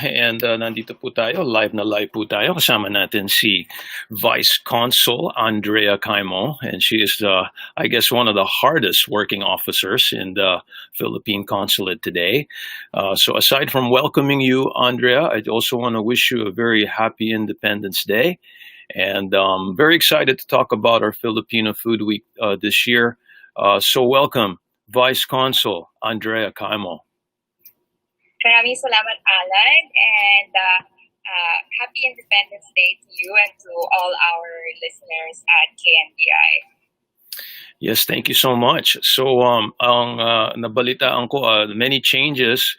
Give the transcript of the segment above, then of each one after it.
And nandito po tayo, live na live po tayo. Kasama natin si Vice Consul Andrea Caimo, and she is, I guess, one of the hardest working officers in the Philippine consulate today. So aside from welcoming you, Andrea, I also want to wish you a very happy Independence Day. And very excited to talk about our Filipino Food Week this year. So welcome, Vice Consul Andrea Caimo. Maraming salamat, Allan, and happy Independence Day to you and to all our listeners at KNDI. Yes, thank you so much. So, ang nabalitaan ko, many changes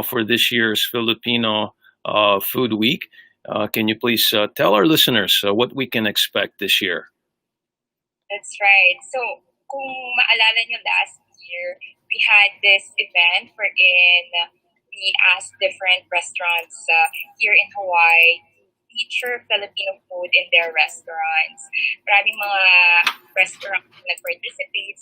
for this year's Filipino Food Week. Can you please tell our listeners what we can expect this year? That's right. So, kung maalala nyo last year, we had this event wherein we asked different restaurants here in Hawaii to feature Filipino food in their restaurants. Maraming mga restaurants that participate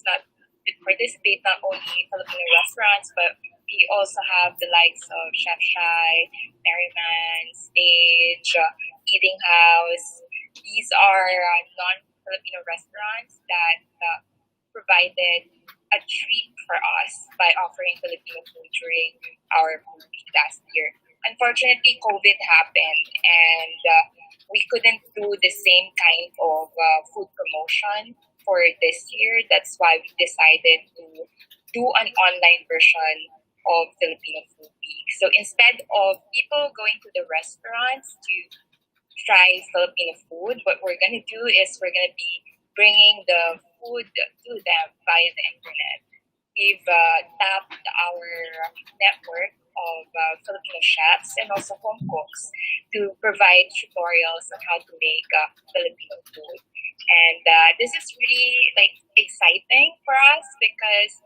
not only Filipino restaurants, but we also have the likes of Chef Shai, Merryman, Stage, Eating House. These are non-Filipino restaurants that provided a treat for us by offering Filipino food during our food week last year. Unfortunately, COVID happened and we couldn't do the same kind of food promotion for this year. That's why we decided to do an online version of Filipino Food Week. So instead of people going to the restaurants to try Filipino food, what we're going to do is we're going to be bringing the food to them via the internet. We've tapped our network of Filipino chefs and also home cooks to provide tutorials on how to make Filipino food. And this is really exciting for us because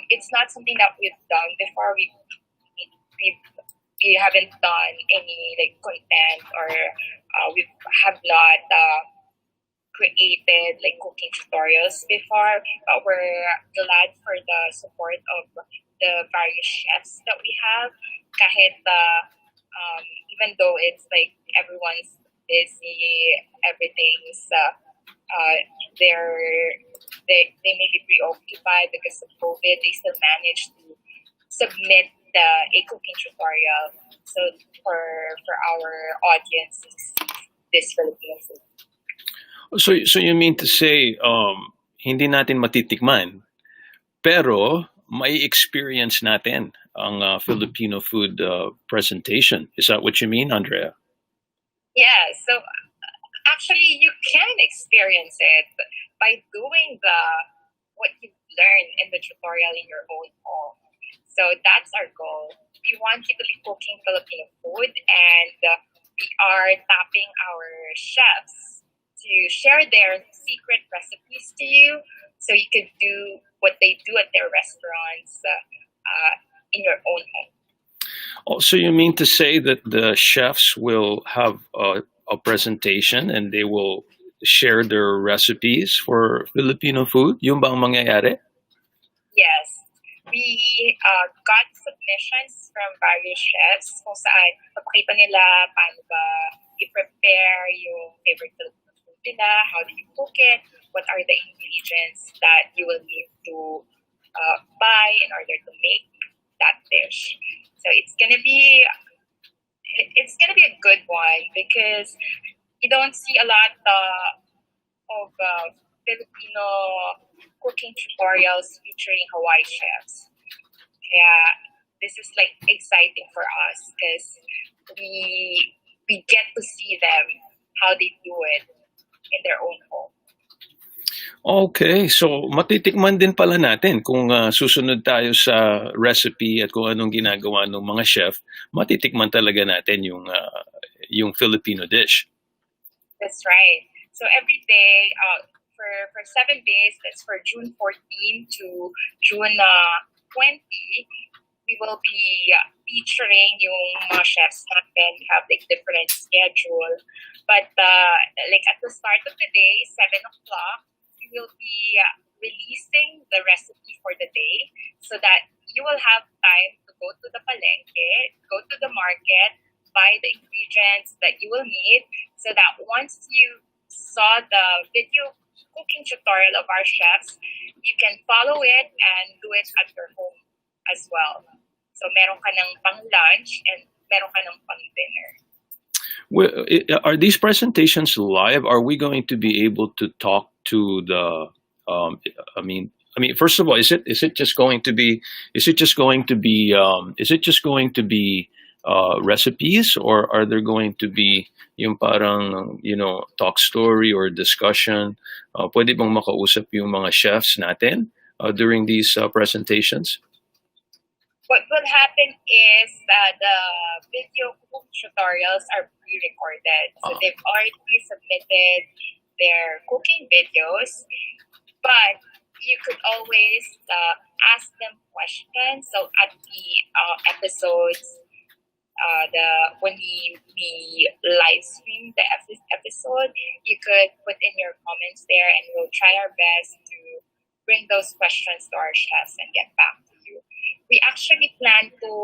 it's not something that we've done before. We haven't done any content or we have not created cooking tutorials before, but we're glad for the support of the various chefs that we have. Kahit even though it's everyone's busy, everything's they may be preoccupied because of COVID, they still manage to submit a cooking tutorial so for our audience to see this Filipino food. So you mean to say, hindi natin matitikman, pero may experience natin ang Filipino food presentation. Is that what you mean, Andrea? Yeah, so actually you can experience it by doing what you learn in the tutorial in your own home. So that's our goal. We want you to be cooking Filipino food, and we are tapping our chefs to share their secret recipes to you so you can do what they do at their restaurants in your own home. Oh, so you mean to say that the chefs will have a presentation and they will share their recipes for Filipino food? Yung ba ang mangyayari? Yes. We got submissions from various chefs kung saan papakita nila paano ba i-prepare yung favorite Filipino food nila, how do you cook it, what are the ingredients that you will need to buy in order to make that dish. So it's gonna be a good one because you don't see a lot of Filipino cooking tutorials featuring Hawaii chefs. Yeah, this is exciting for us because we get to see them how they do it in their own home. Okay, so matitikman din pala natin kung susunod tayo sa recipe at kung anong ginagawa ng mga chef, matitikman talaga natin yung Filipino dish. That's right. So every day, for 7 days, that's for June 14 to June 20, we will be featuring yung mga chefs natin. We have different schedule. But at the start of the day, 7 o'clock, we will be releasing the recipe for the day so that you will have time to go to the palengke, go to the market, buy the ingredients that you will need, so that once you saw the video cooking tutorial of our chefs, you can follow it and do it at your home as well. So meron ka ng pang lunch and meron ka ng pang dinner. Are these presentations live? Are we going to be able to talk to the? First of all, is it just going to be? Is it just going to be? Is it just going to be recipes, or are there going to be yung parang talk story or discussion? Pwede bang makausap yung mga chefs natin during these presentations? What will happen is that the video cook tutorials are pre-recorded. So they've already submitted their cooking videos, but you could always ask them questions. So at the episodes, when we live stream the episode, you could put in your comments there, and we'll try our best to bring those questions to our chefs and get back to you. We actually plan to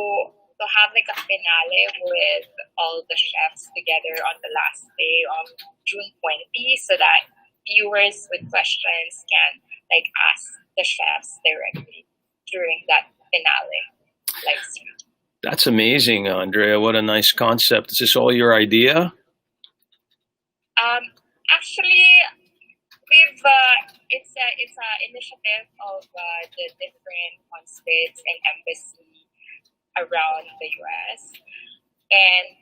have like a finale with all the chefs together on the last day of June 20, so that viewers with questions can ask the chefs directly during that finale live stream. That's amazing, Andrea. What a nice concept. Is this all your idea? Actually, it's a initiative of the different consulates and embassy around the U.S. and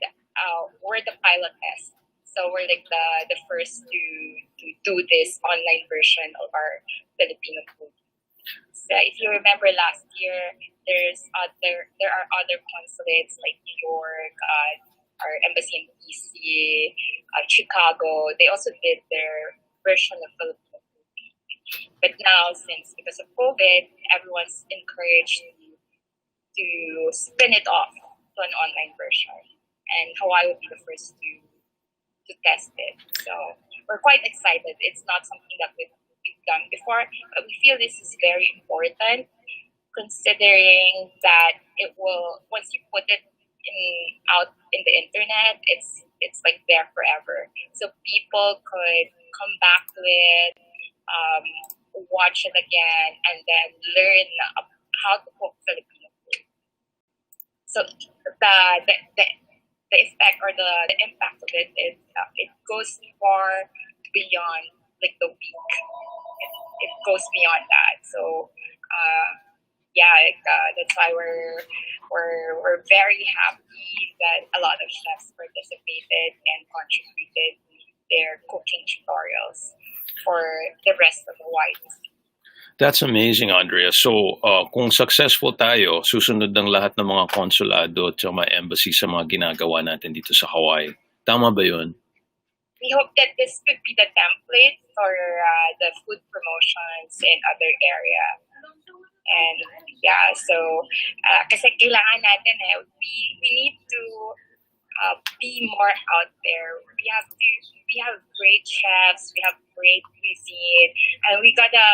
we're the pilot test. So we're like the first to do this online version of our Filipino food. So if you remember last year, there are other consulates like New York, our embassy in DC, Chicago. They also did their version of Filipino food. But now, because of COVID, everyone's encouraged to spin it off to an online version, and Hawaii will be the first to test it. So we're quite excited. It's not something that we've done before, but we feel this is very important, considering that it will, once you put it out in the internet, it's like there forever. So people could come back to it, watch it again, and then learn how to cook Filipino food. So the effect or the impact of it is it goes far beyond like the week. It goes beyond that. So that's why we're very happy that a lot of chefs participated and contributed their cooking tutorials for the rest of Hawaii. That's amazing, Andrea. So, kung successful tayo, susunod ng lahat ng mga konsulado at mga embassy sa mga ginagawa natin dito sa Hawaii. Tama ba yun? We hope that this could be the template for the food promotions in other areas. And kasi kailangan natin we need to be more out there. We have great chefs, we have great cuisine, and we gotta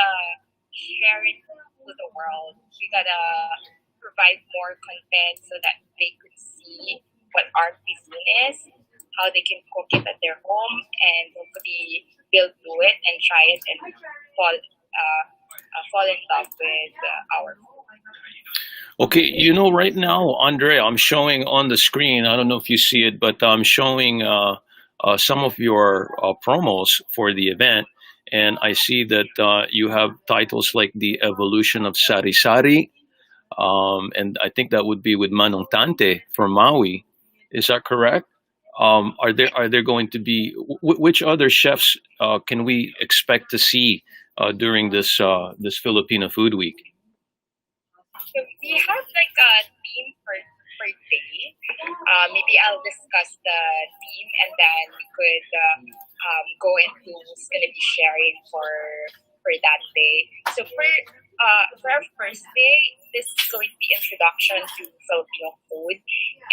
share it to the world. We gotta provide more content so that they could see what our cuisine is, how they can cook it at their home, and hopefully they'll do it and try it and fall in love with our food. Okay, right now, Andrea, I'm showing on the screen, I don't know if you see it, but I'm showing some of your promos for the event. And I see that you have titles like The Evolution of Sari Sari. And I think that would be with Manong Tante from Maui. Is that correct? Are there going to be, which other chefs can we expect to see during this Filipino Food Week? So we have like a theme for day. Maybe I'll discuss the theme, and then we could go into who's going to be sharing for that day. So for our first day, this is going to be introduction to Filipino food,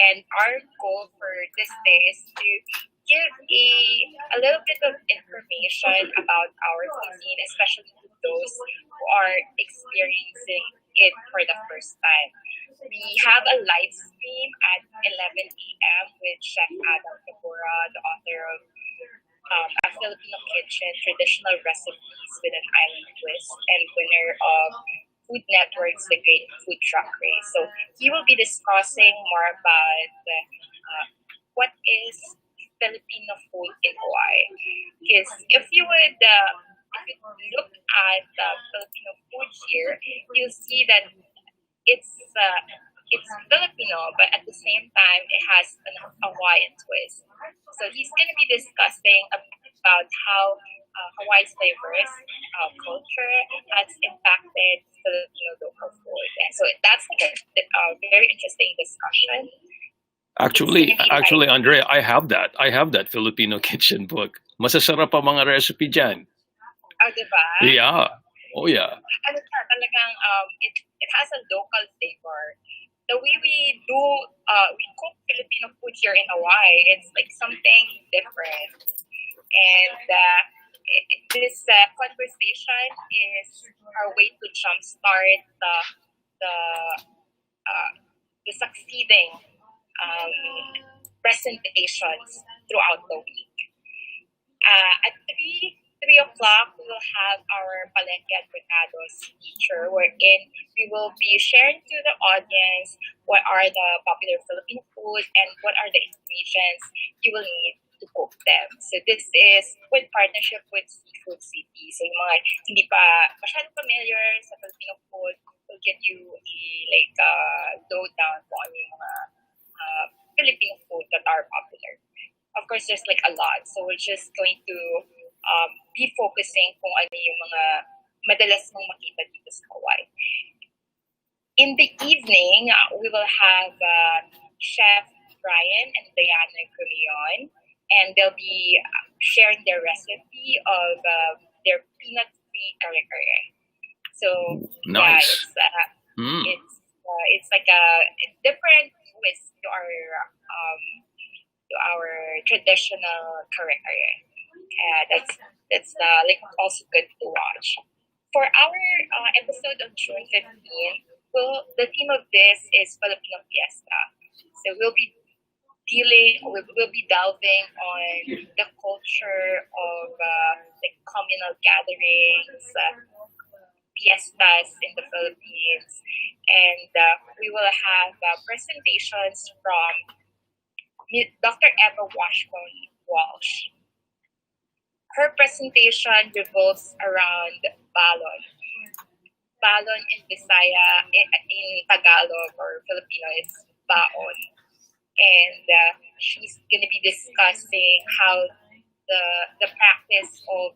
and our goal for this day is to give a little bit of information about our cuisine, especially to those who are experiencing it for the first time. We have a live stream at 11 a.m. with Chef Adam Tabora, the author of A Filipino Kitchen, Traditional Recipes with an Island Twist, and winner of Food Network's The Great Food Truck Race. So he will be discussing more about what is Filipino food in Hawaii. Because if you look at Filipino food here, you'll see that it's Filipino, but at the same time, it has an Hawaiian twist. So he's going to be discussing about how Hawaii's diverse culture has impacted Filipino local food. And so that's a very interesting discussion. Actually, Andrea, I have that. I have that Filipino kitchen book. Masasarap ang mga recipe dyan. Diba? Yeah. Oh, yeah. Ano siya, talagang it has a local flavor. The way we cook Filipino food here in Hawaii, it's like something different. And this conversation is our way to jumpstart the succeeding presentations throughout the week. At 3 o'clock, we will have our Palengke Advertados feature, wherein we will be sharing to the audience what are the popular Filipino food and what are the ingredients you will need to cook them. So this is with partnership with Seafood City. So yung mga hindi pa masyadong familiar sa Filipino food, will give you a lowdown kung ano yung mga Filipino food that are popular. Of course, there's like a lot. So we're just going to be focusing kung ano yung mga madalas mong makita dito sa Hawaii. In the evening, we will have Chef Brian and Diana Gumion, and they'll be sharing their recipe of their peanut-free kare-kare. So, nice. Yeah, it's like a different twist to our traditional kare-kare. That's like also good to watch. For our episode of June 15th, the theme of this is Filipino Fiesta. So we'll be delving on the culture of like communal gatherings, fiestas in the Philippines, and we will have presentations from Dr. Eva Washburn Walsh. Her presentation revolves around balon. Balon in Bisaya, in Tagalog or Filipino, is baon. And she's going to be discussing how the practice of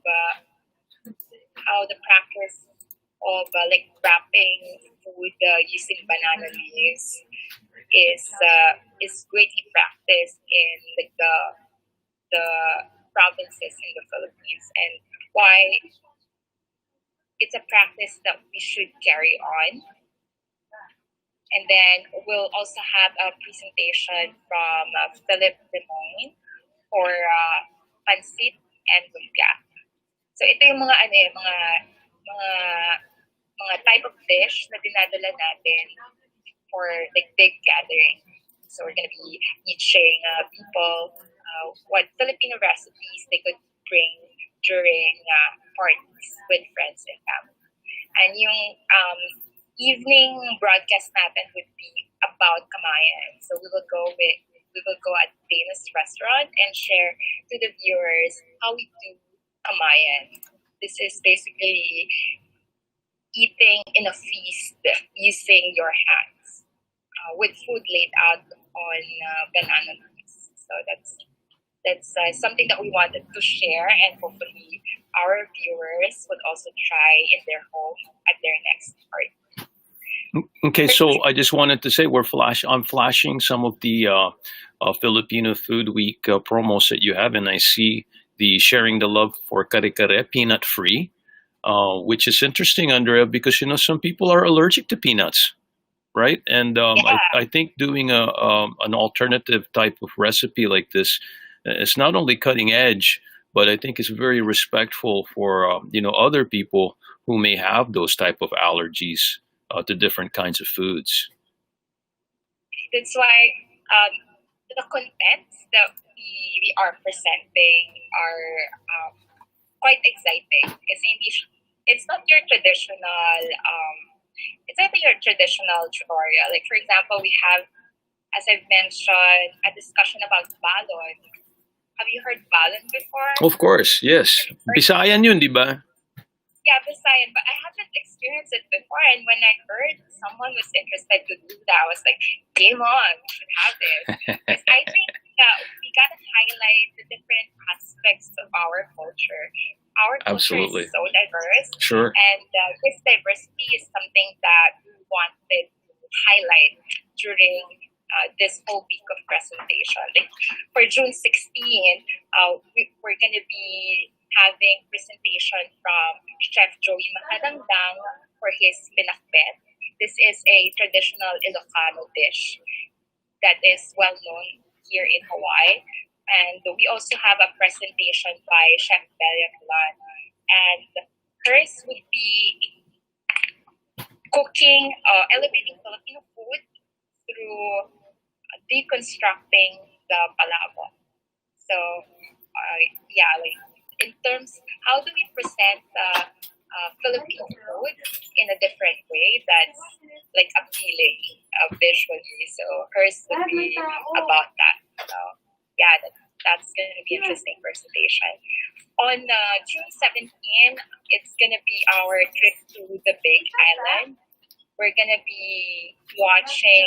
like wrapping food using banana leaves is greatly practiced in like the provinces in the Philippines, and why it's a practice that we should carry on. And then we'll also have a presentation from Philip Lemoyne for pancit and lumpia. So ito yung mga type of dish na dinadala natin for like big gathering. So we're gonna be teaching people what Filipino recipes they could bring during parties with friends and family. And yung evening broadcast natin would be about Kamayan. So we will go at Dana's restaurant and share to the viewers how we do Kamayan. This is basically eating in a feast using your hands with food laid out on banana leaves. So that's something that we wanted to share, and hopefully our viewers would also try in their home at their next party. Okay, so I just wanted to say I'm flashing some of the Filipino Food Week promos that you have, and I see the sharing the love for kare-kare, peanut-free, which is interesting, Andrea, because some people are allergic to peanuts, right? And I think doing an alternative type of recipe like this, it's not only cutting edge, but I think it's very respectful for other people who may have those type of allergies. to different kinds of foods. That's why um, the contents that we are presenting are quite exciting kasi it's not your traditional it's not your traditional tutorial. Like for example, we have, as I've mentioned, a discussion about balon. Have you heard balon before? Of course, yes. Bisayan yun, di ba? Yeah, Visayan, but I haven't experienced it before. And when I heard someone was interested to do that, I was like, game on, we should have this. Because I think that we gotta highlight the different aspects of our culture. Our culture Absolutely. is so diverse. Sure. And this diversity is something that we wanted to highlight during this whole week of presentation. Like for June 16, we're going to be having presentation from Chef Joey Makadangdang for his pinakbet. This is a traditional Ilocano dish that is well known here in Hawaii. And we also have a presentation by Chef Allan. And hers would be cooking, elevating Filipino food through deconstructing the palabok. So, like in terms, how do we present Filipino food in a different way that's like appealing visually? So hers would be about that. So yeah, that's going to be an interesting presentation. On June 17, it's going to be our trip to the Big Island. We're going to be watching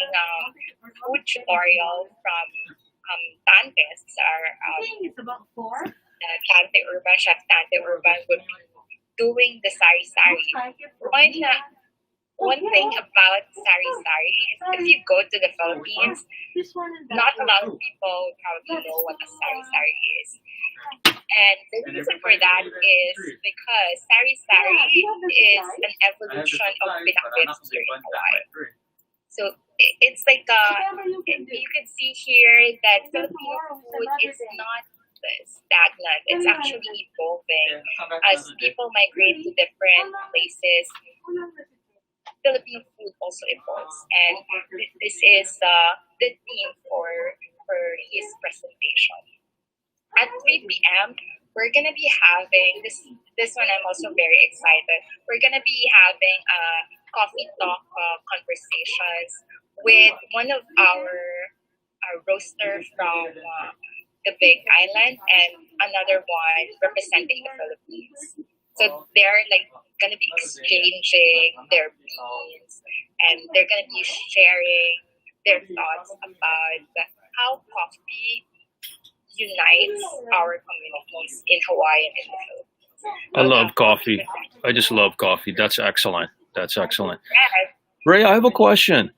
food tutorial from Tantes, our Tante Urban, Chef Tante Urban would be doing the sari-sari. One thing about sari-sari is if you go to the Philippines, not a lot of people probably know what a sari-sari is. And the reason for that is because sari-sari is an evolution of pinakbets here in Hawaii. So it's like you can see here that Filipino food is not stagnant. It's actually evolving as people migrate to different places. Filipino food also evolves, and this is the theme for his presentation. At 3 p.m., we're gonna be having this one. I'm also very excited. We're gonna be having coffee talk conversations with one of our roaster from the Big Island and another one representing the Philippines. So they're like gonna be exchanging their beans, and they're gonna be sharing their thoughts about how coffee unites our communities in Hawaii and in the Philippines. I love coffee. I just love coffee. That's excellent. That's excellent. Yes. Ray, I have a question.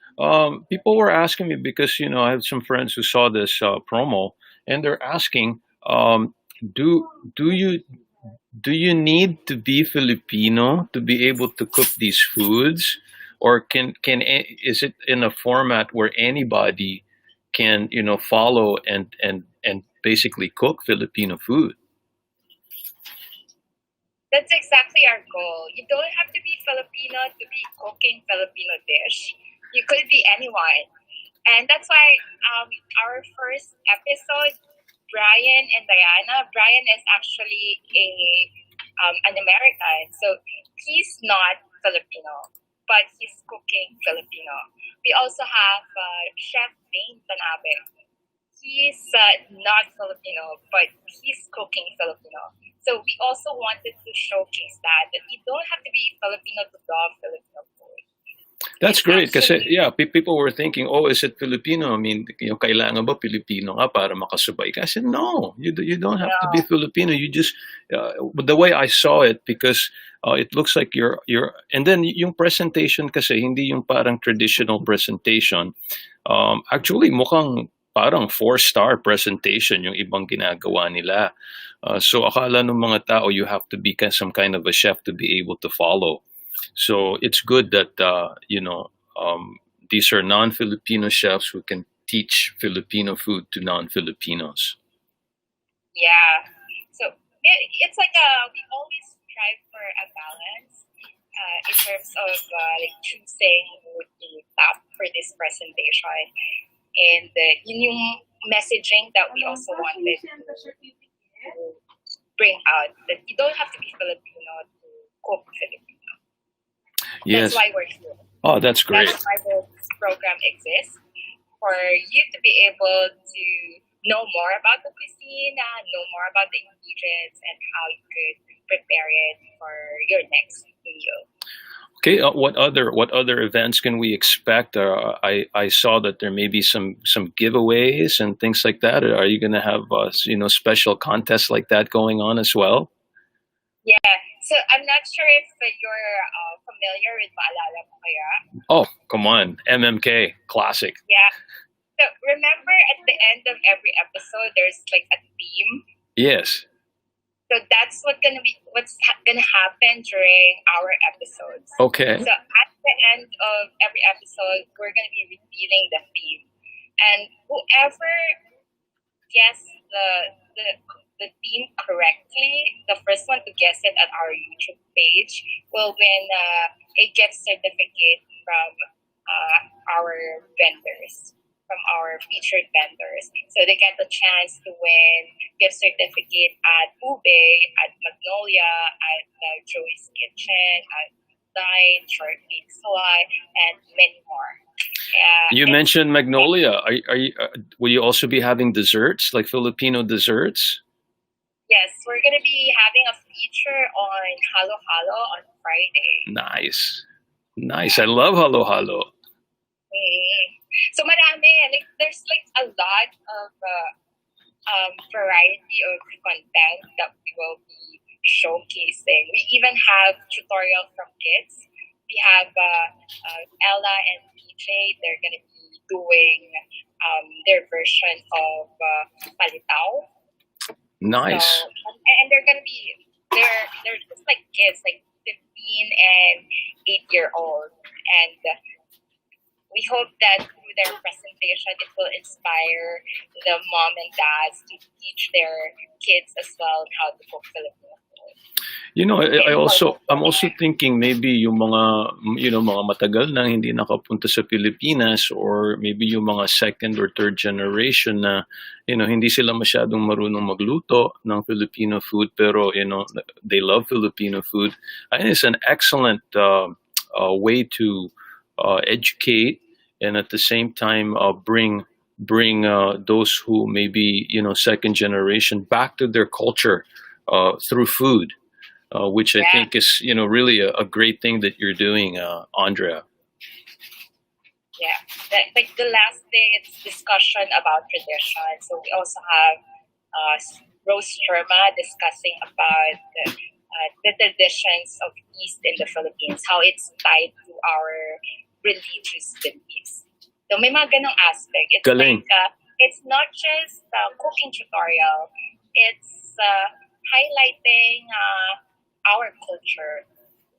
People were asking me because I have some friends who saw this promo, and they're asking, do you need to be Filipino to be able to cook these foods, or is it in a format where anybody can follow and basically cook Filipino food? That's exactly our goal. You don't have to be Filipino to be cooking Filipino dish. You could be anyone. And that's why our first episode, Brian and Diana, Brian is actually an American. So he's not Filipino, but he's cooking Filipino. We also have Chef Dane Tanabe. He's not Filipino, but he's cooking Filipino. So we also wanted to showcase that you don't have to be Filipino to love Filipino food. That's great kasi people were thinking, oh, is it Filipino? I mean, kailangan ba Filipino ka para makasabay ka? I said, no, you don't have to be Filipino. You just, the way I saw it, because it looks like you're, and then yung presentation kasi, hindi yung parang traditional presentation. Actually, mukhang parang 4-star presentation yung ibang ginagawa nila. So akala ng mga tao, you have to be some kind of a chef to be able to follow. So it's good that these are non-Filipino chefs who can teach Filipino food to non-Filipinos. Yeah. So it's like we always strive for a balance. in terms of like choosing who to tap for this presentation. And yun yung messaging that we also wanted to bring out, that you don't have to be Filipino to cook Filipino. Yes. That's why we're here. Oh, that's great. That's why this program exists, for you to be able to know more about the cuisine, know more about the ingredients, and how you could prepare it for your next meal. Okay, what other events can we expect? I saw that there may be some giveaways and things like that. Are you going to have special contests like that going on as well? Yeah. So I'm not sure if you're familiar with Maalala Mo Kaya. Oh, come on, MMK classic. Yeah. So remember, at the end of every episode, there's like a theme. Yes. So that's what's gonna happen during our episodes. Okay. So at the end of every episode, we're gonna be revealing the theme, and whoever guesses the theme correctly, the first one to guess it at our YouTube page will win a gift certificate from our vendors. From our featured vendors. So they get the chance to win gift certificate at Ube, at Magnolia, at Joey's Kitchen, at Dine, Short Week Soy, and many more. You mentioned Magnolia. Are you? Will you also be having desserts, like Filipino desserts? Yes, we're going to be having a feature on Halo Halo on Friday. Nice. I love Halo Halo. So marami, like there's like a lot of variety of content that we will be showcasing. We even have tutorials from kids. We have Ella and DJ. They're gonna be doing their version of Palitaw. Nice. So, and they're gonna be they're just like kids, like 15 and 8-year-old, and we hope that through their presentation, it will inspire the mom and dads to teach their kids as well how to cook Filipino food. I'm also thinking maybe yung mga matagal na hindi nakapunta sa Pilipinas, or maybe yung mga second or third generation na hindi sila masyadong marunong magluto ng Filipino food, pero they love Filipino food. I think it's an excellent way to educate, and at the same time bring those who maybe second generation back to their culture through food, which I think is really a great thing that you're doing, Andrea. Yeah, like the last day, it's discussion about tradition. So we also have Rose Sherma discussing about the traditions of East in the Philippines, how it's tied to our religious beliefs. So may mga ganong aspect. It's Galing. like it's not just cooking tutorial. It's highlighting our culture.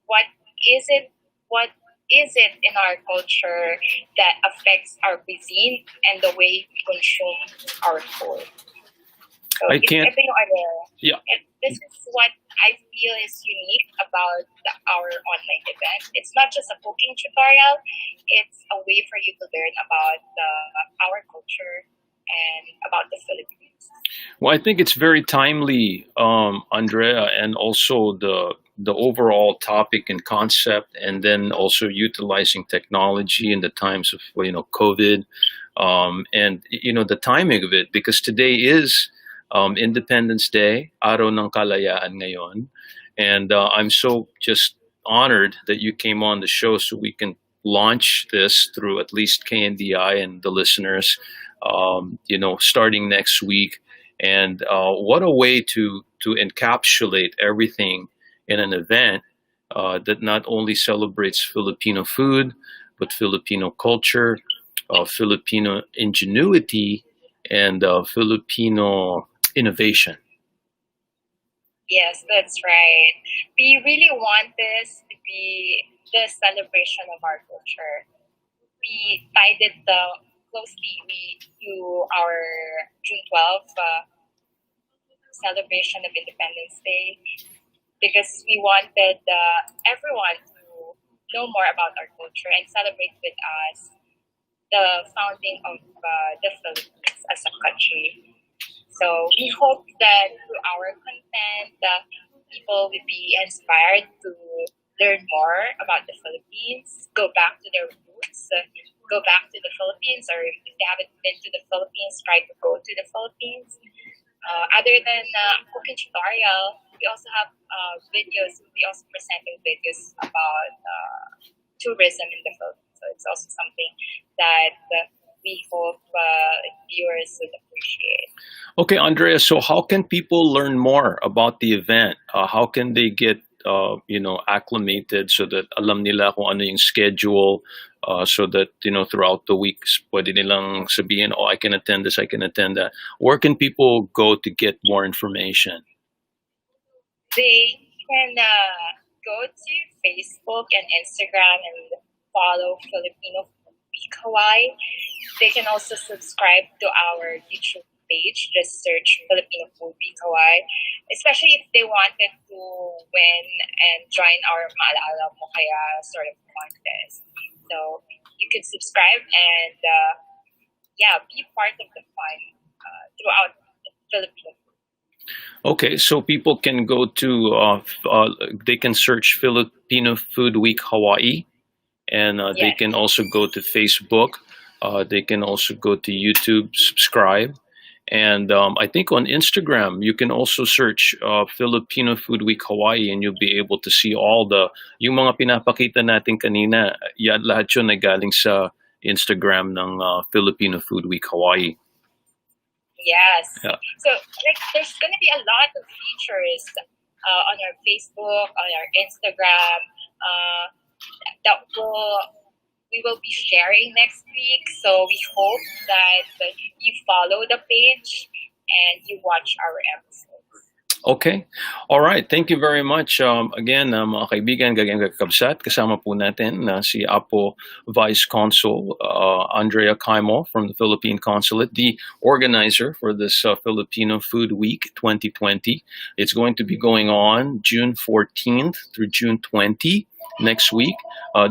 What is it in our culture that affects our cuisine and the way we consume our food? So I can't. This is what I feel is unique about our online event. It's not just a cooking tutorial; it's a way for you to learn about our culture and about the Philippines. Well, I think it's very timely, Andrea, and also the overall topic and concept, and then also utilizing technology in the times of COVID, and the timing of it, because today is Independence Day, Araw ng Kalayaan ngayon, and I'm so just honored that you came on the show so we can launch this through at least KNDI and the listeners, starting next week. And what a way to encapsulate everything in an event that not only celebrates Filipino food, but Filipino culture, Filipino ingenuity, and Filipino innovation. Yes, that's right. We really want this to be the celebration of our culture. We tied it closely to our June 12th celebration of Independence Day, because we wanted everyone to know more about our culture and celebrate with us the founding of the Philippines as a country. So we hope that through our content, people will be inspired to learn more about the Philippines, go back to their roots, go back to the Philippines, or if they haven't been to the Philippines, try to go to the Philippines. Other than cooking tutorial, we also have videos. We also presenting videos about tourism in the Philippines. So it's also something that we hope viewers would appreciate. Okay, Andrea. So, how can people learn more about the event? How can they get acclimated so that alam nila kung ano yung schedule, so that throughout the weeks pwede nilang sabihin, oh, I can attend this, I can attend that. Where can people go to get more information? They can go to Facebook and Instagram and follow Filipino Week Hawaii. They can also subscribe to our YouTube page. Just search Filipino Food Week Hawaii. Especially if they wanted to win and join our Maalala Mo Kaya sort of contest. So you can subscribe and be part of the fun throughout Filipino food. Okay, so people can go to they can search Filipino Food Week Hawaii, and they Yes. can also go to Facebook. They can also go to YouTube, subscribe, and I think on Instagram you can also search Filipino Food Week Hawaii, and you'll be able to see all yung mga pinapakita natin kanina. Yan lahat yun ay galing sa Instagram ng Filipino Food Week Hawaii. Yes. Yeah. So there's gonna be a lot of features on our Facebook, on our Instagram, that we will be sharing next week. So we hope that you follow the page and you watch our episodes. Okay. All right. Thank you very much. Again, mga kaibigan, gagang kakabsat, kasama po natin na si Apo Vice Consul Andrea Caimo from the Philippine Consulate, the organizer for this Filipino Food Week 2020. It's going to be going on June 14th through June 20th. Next week.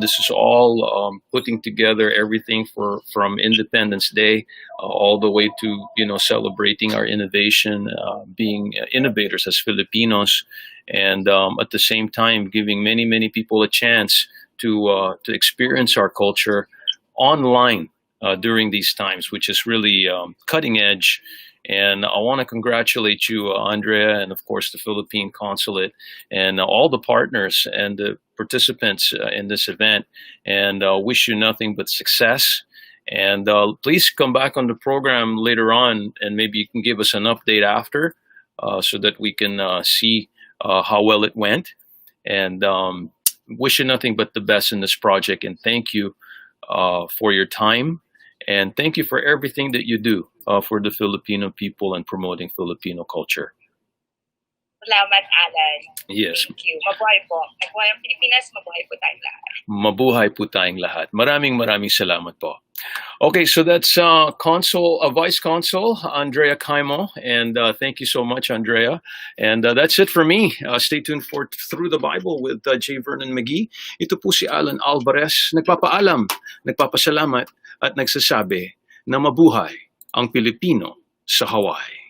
This is all putting together everything from Independence Day all the way to celebrating our innovation, being innovators as Filipinos, and at the same time giving many people a chance to experience our culture online during these times, which is really cutting edge. And I want to congratulate you, Andrea, and of course the Philippine Consulate and all the partners and the participants in this event, and wish you nothing but success. And please come back on the program later on, and maybe you can give us an update after, so that we can see how well it went. And wish you nothing but the best in this project. And thank you for your time. And thank you for everything that you do for the Filipino people and promoting Filipino culture. Salamat, Allan. Yes. Thank you. Mabuhay po. Mabuhay ang Pilipinas, mabuhay po tayong lahat. Mabuhay po tayong lahat. Maraming salamat po. Okay, so that's Vice Consul Andrea Caimo, and thank you so much, Andrea. And that's it for me. Stay tuned for Through the Bible with J. Vernon McGee. Ito po si Allan Alvarez, nagpapaalam, nagpapasalamat, at nagsasabi na mabuhay ang Pilipino sa Hawaii.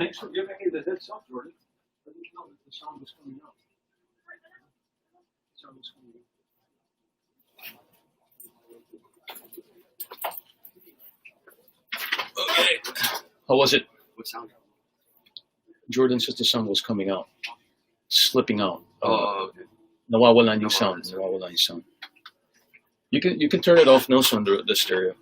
Thanks for giving me the heads up, Jordan. I didn't know that the sound was coming out. The sound was coming out. Okay. How was it? What sound? Jordan says the sound was coming out. Slipping out. Okay. Nawawalan yung sound. Nawawalan yung sound. You can turn it off now on the stereo.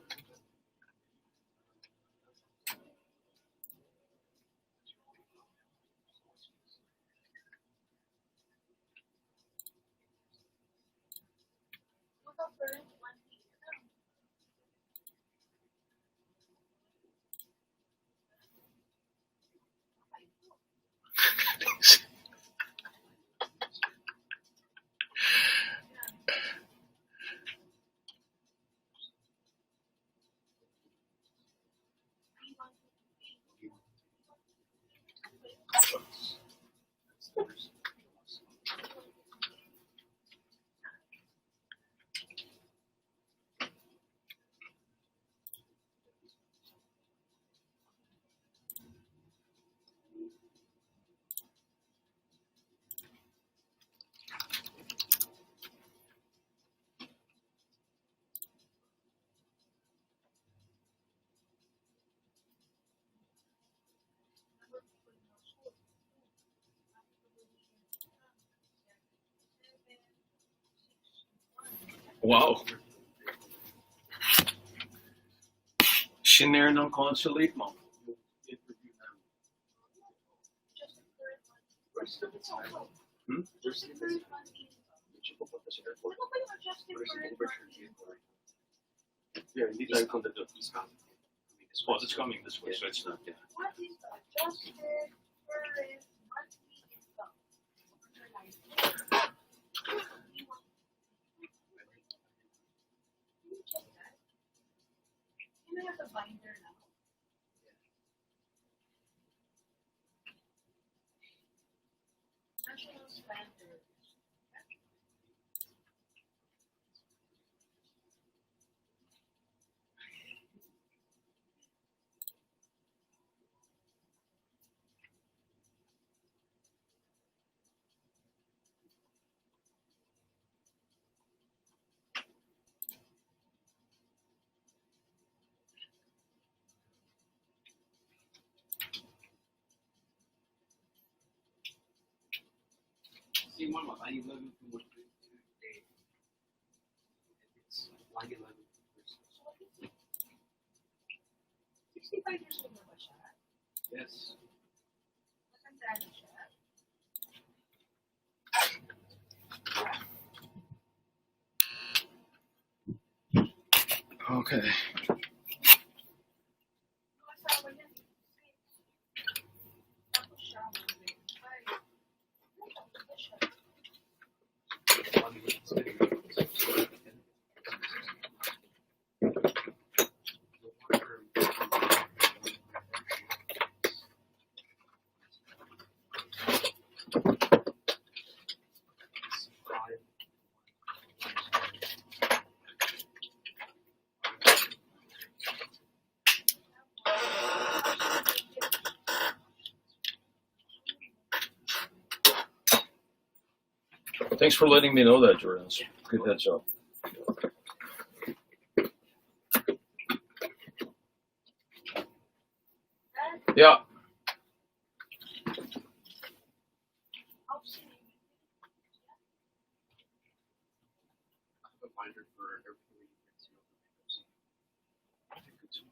Wow. Shinare ng consulate mo. Hmm? Yeah, hindi tayo punta doon. Oh, it's coming this way, so it's not there. What is the adjusted current monthly income? Can you check that? You have the binder now. National standard. See, one month, I 11 to 1 day. It's 11 versus 65 years old na ba siya? yes. Matanda na siya? Okay. Yung asawa niya, 56. Tapos siya, 25. Matanda na siya. Thanks for letting me know that, Jordan. Good heads up. Yeah. A binder for everything. I think it's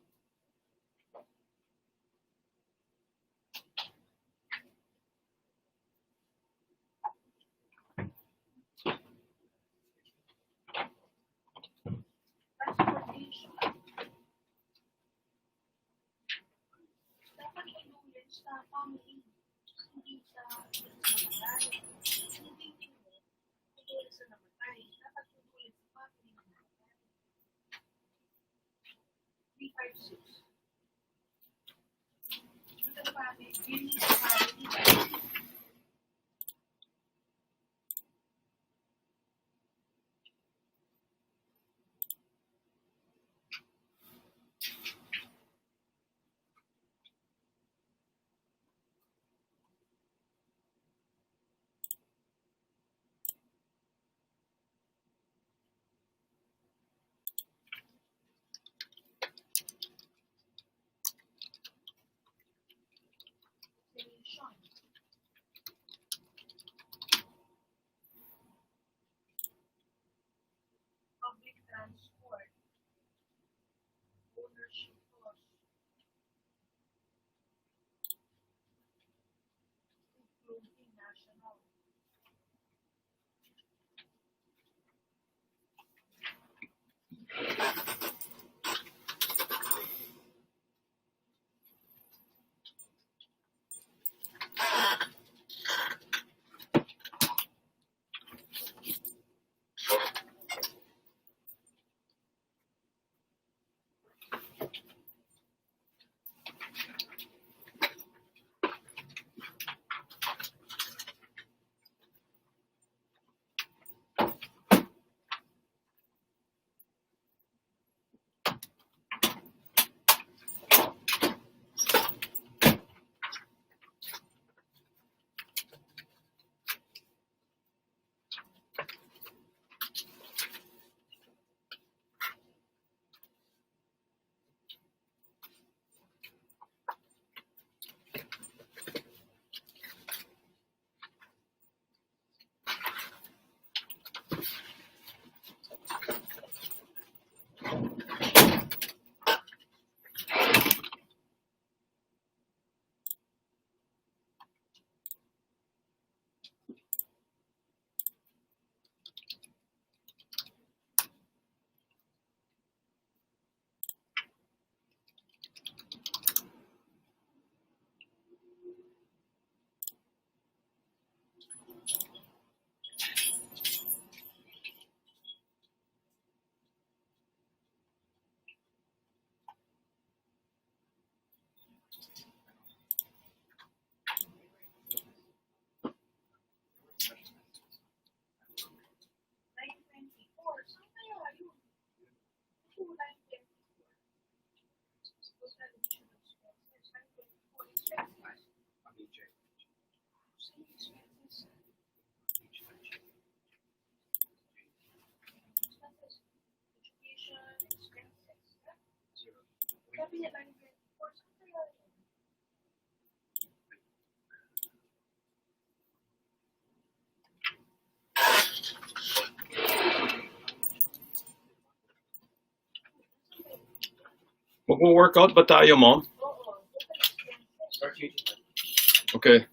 Transportation. Dapat inulit sa family. Hindi sa namatay. Hindi inulit sa namatay. Dapat inulit sa family na namatay. 356. Ito sa family. Hindi sa family. paycheck. Education, expenses. Zero. Cabinet management or something like that. Magwo-workout ba tayo, Mom? Oo. Start changing that. Okay.